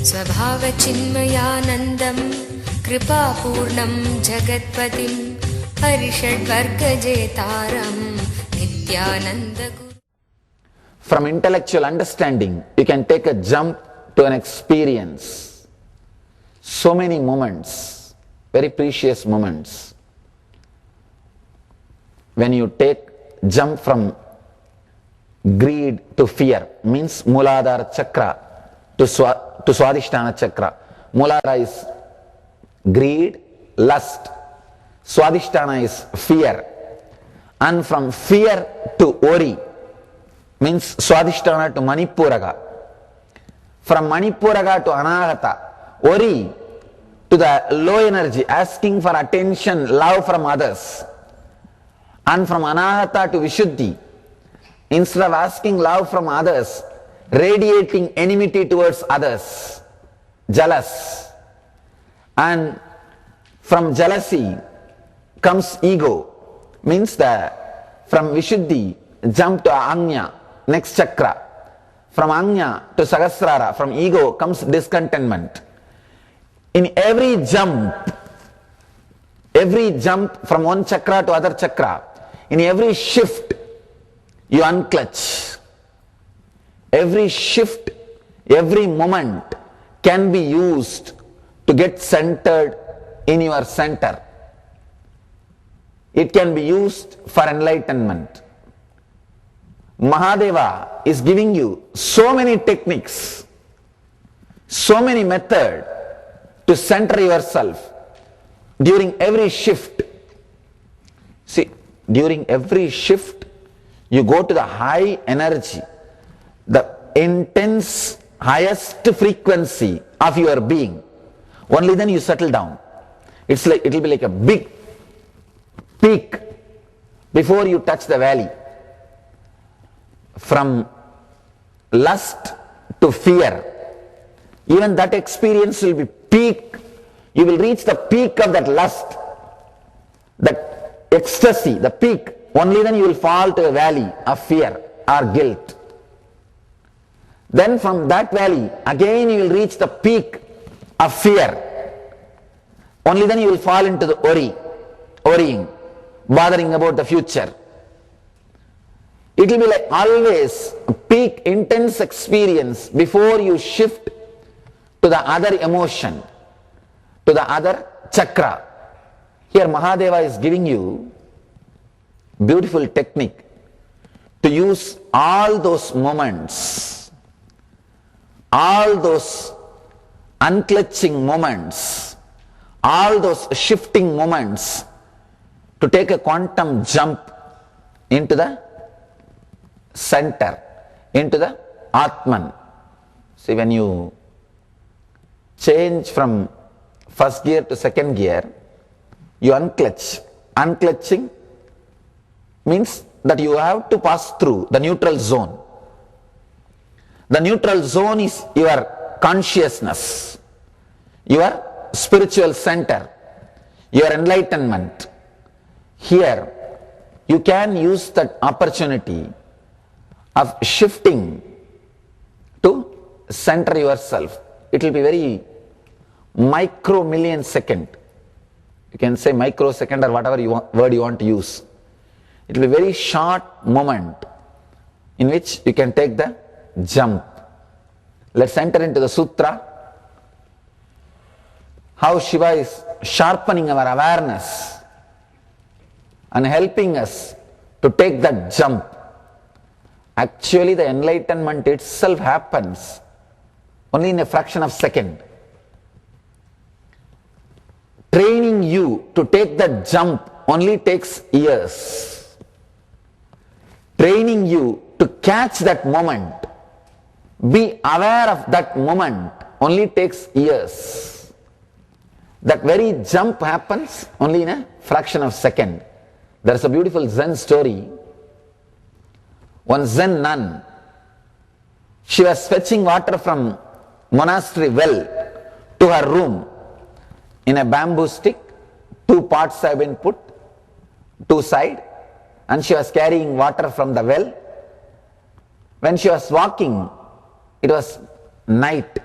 स्वभावचिन्मयानन्दं कृपापूर्णं जगत्पतिं हरिषड्वर्गजेतारं नित्यानन्दगुरुम्. From intellectual understanding, you can take a jump to an experience. So many moments, very precious moments. When you take jump from greed to fear, means Muladhara Chakra to Swadhisthana Chakra. Muladhara is greed, lust. Swadhisthana is fear. And from fear to Ori, means Swadhisthana to Manipuraga. From Manipuraga to Anahata, Ori to the low energy, asking for attention, love from others. And from Anahata to Vishuddhi, instead of asking love from others, radiating enmity towards others, jealous. And from jealousy comes ego, means that from Vishuddhi jump to Anya, next chakra. From Anya to Sahasrara, from ego comes discontentment. In every jump from one chakra to other chakra, in every shift, you unclutch. Every shift, every moment can be used to get centered in your center. It can be used for enlightenment. Mahadeva is giving you so many techniques, so many methods to center yourself during every shift. See, during every shift, you go to the high energy, the intense, highest frequency of your being. Only then you settle down. It will be like a big peak before you touch the valley. From lust to fear, even that experience will be peak. You will reach the peak of that lust, that ecstasy, the peak. Only then you will fall to a valley of fear or guilt. Then from that valley, again you will reach the peak of fear. Only then you will fall into the worrying, bothering about the future. It will be like always a peak intense experience before you shift to the other emotion, to the other chakra. Here Mahadeva is giving you beautiful technique to use all those moments, all those unclutching moments, all those shifting moments, to take a quantum jump into the center, into the Atman. See, when you change from first gear to second gear, you unclutch. Unclutching means that you have to pass through the neutral zone. The neutral zone is your consciousness, your spiritual center, your enlightenment. Here, you can use that opportunity of shifting to center yourself. It will be very micro million second. You can say microsecond or whatever word you want to use. It will be a very short moment in which you can take the jump. Let's enter into the sutra. How Shiva is sharpening our awareness and helping us to take that jump. Actually, the enlightenment itself happens only in a fraction of a second. Training you to take that jump only takes years. Training you to catch that moment, be aware of that moment, only takes years. That very jump happens only in a fraction of a second. There is a beautiful Zen story. One Zen nun, she was fetching water from monastery well to her room in a bamboo stick. 2 pots have been put, 2 sides, and she was carrying water from the well. When she was walking, it was night.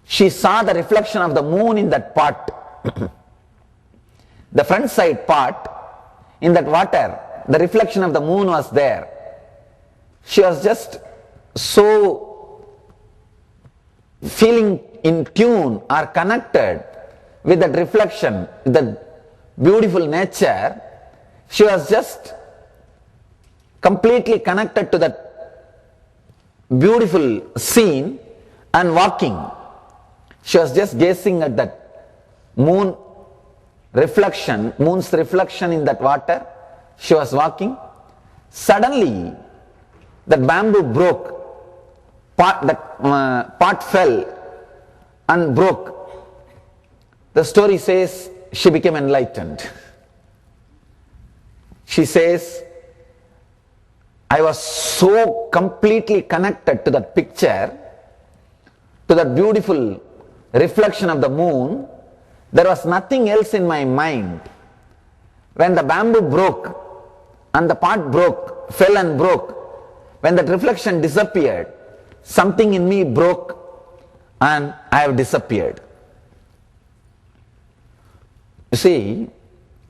She saw the reflection of the moon in that pot. The front side pot, in that water, the reflection of the moon was there. She was just so feeling in tune or connected with that reflection, with that beautiful nature. She was just completely connected to that beautiful scene and walking. She was just gazing at that moon's reflection in that water. She was walking. Suddenly, that bamboo broke. Pot fell and broke. The story says she became enlightened. She says, I was so completely connected to that picture, to that beautiful reflection of the moon, there was nothing else in my mind. When the bamboo broke and the pot broke, fell and broke, when that reflection disappeared, something in me broke and I have disappeared. You see,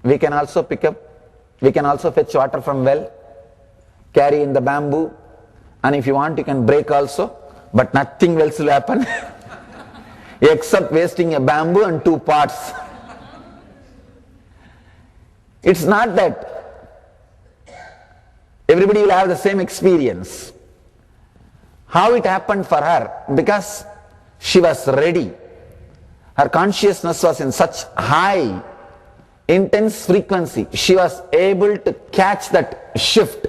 we can also fetch water from well, carry in the bamboo, and if you want you can break also, but nothing else will happen except wasting a bamboo and two pots. It's not that everybody will have the same experience. How it happened for her? Because she was ready. Her consciousness was in such high, intense frequency. She was able to catch that shift.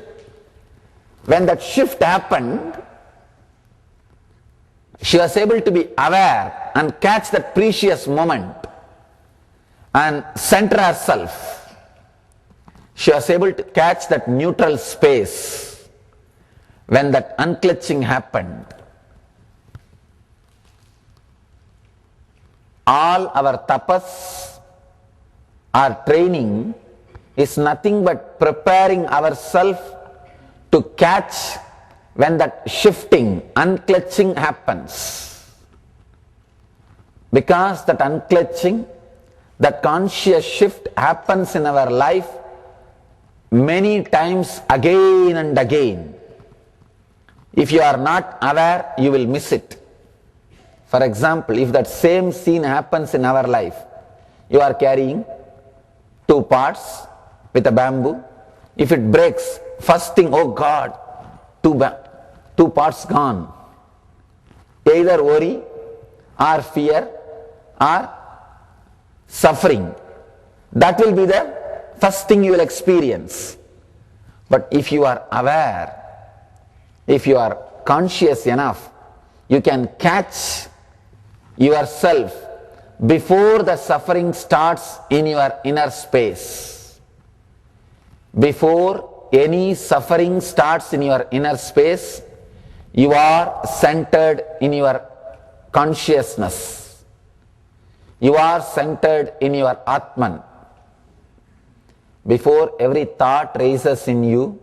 When that shift happened, she was able to be aware and catch that precious moment and center herself. She was able to catch that neutral space when that unclutching happened. All our tapas, our training is nothing but preparing ourselves to catch when that shifting, unclutching happens. Because that unclutching, that conscious shift happens in our life many times again and again. If you are not aware, you will miss it. For example, if that same scene happens in our life, you are carrying two parts with a bamboo. If it breaks, first thing, oh God, two parts gone. Either worry or fear or suffering. That will be the first thing you will experience. But if you are aware, if you are conscious enough, you can catch yourself before the suffering starts in your inner space. Before any suffering starts in your inner space, you are centered in your consciousness. You are centered in your Atman. Before every thought raises in you,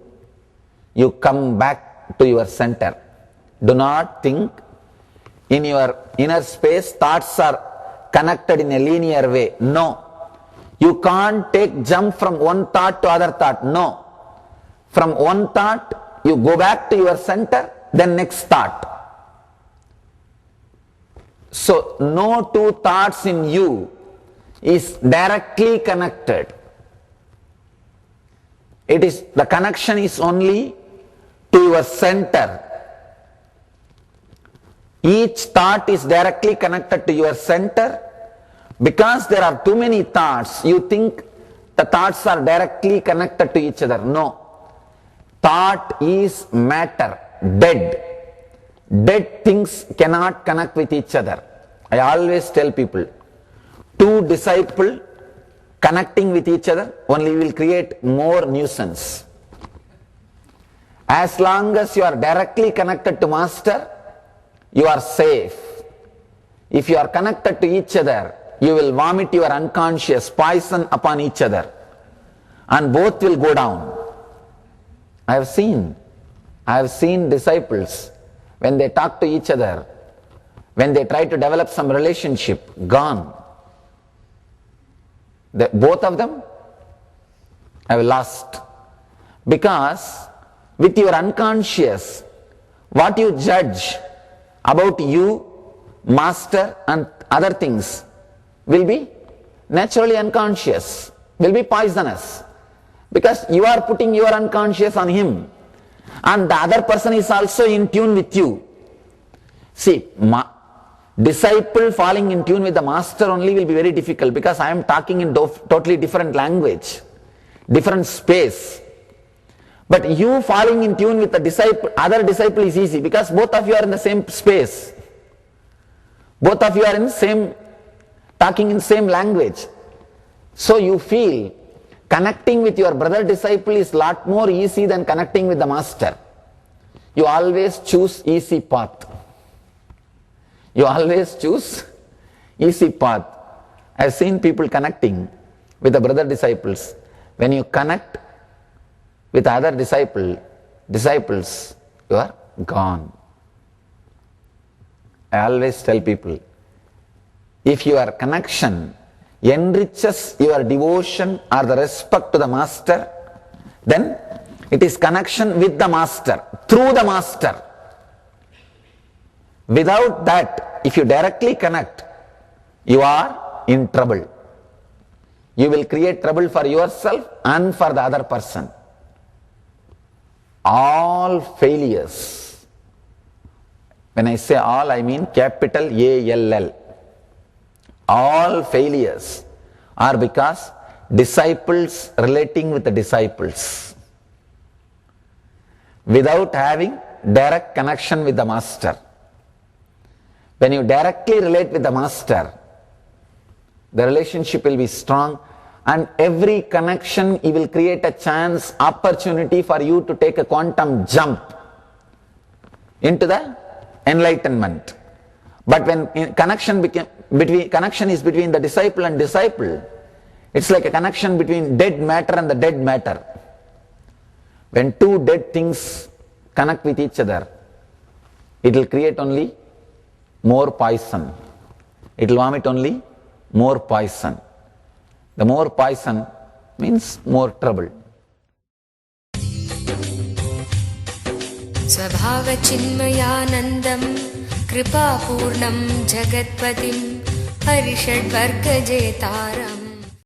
you come back to your center. Do not think in your inner space thoughts are connected in a linear way. No. You can't jump from one thought to other thought. No. From one thought, you go back to your center, then next thought. So, no two thoughts in you is directly connected. The connection is only to your center. Each thought is directly connected to your center. Because there are too many thoughts, you think the thoughts are directly connected to each other. No. Thought is matter, dead. Dead things cannot connect with each other. I always tell people, two disciples connecting with each other only will create more nuisance. As long as you are directly connected to Master, you are safe. If you are connected to each other, you will vomit your unconscious poison upon each other, and both will go down. I have seen disciples, when they talk to each other, When they try to develop some relationship, gone. Both of them have lost. Because with your unconscious, what you judge about you, master and other things will be naturally unconscious, will be poisonous. Because you are putting your unconscious on him. And the other person is also in tune with you. See, disciple falling in tune with the master only will be very difficult, because I am talking in totally different language, different space. But you falling in tune with the disciple, other disciple is easy, because both of you are in the same space. Both of you are in same, talking in same language. So you feel connecting with your brother disciple is lot more easy than connecting with the master. You always choose easy path. You always choose easy path. I have seen people connecting with the brother disciples. When you connect with other disciples, you are gone. I always tell people, if your connection enriches your devotion or the respect to the master, then it is connection with the master, through the master. Without that, if you directly connect, you are in trouble. You will create trouble for yourself and for the other person. All failures, when I say all, I mean capital A-L-L. All failures are because disciples relating with the disciples without having direct connection with the master. When you directly relate with the master, the relationship will be strong, and every connection it will create a chance, opportunity for you to take a quantum jump into the enlightenment. But when connection is between the disciple and disciple, it's like a connection between dead matter and the dead matter. When two dead things connect with each other, it will create only more poison. It will vomit only more poison. The more poison means more trouble. स्वभावचिन्मयानन्दं कृपापूर्णं जगत्पतिं हरिषड्वर्गजेतारम्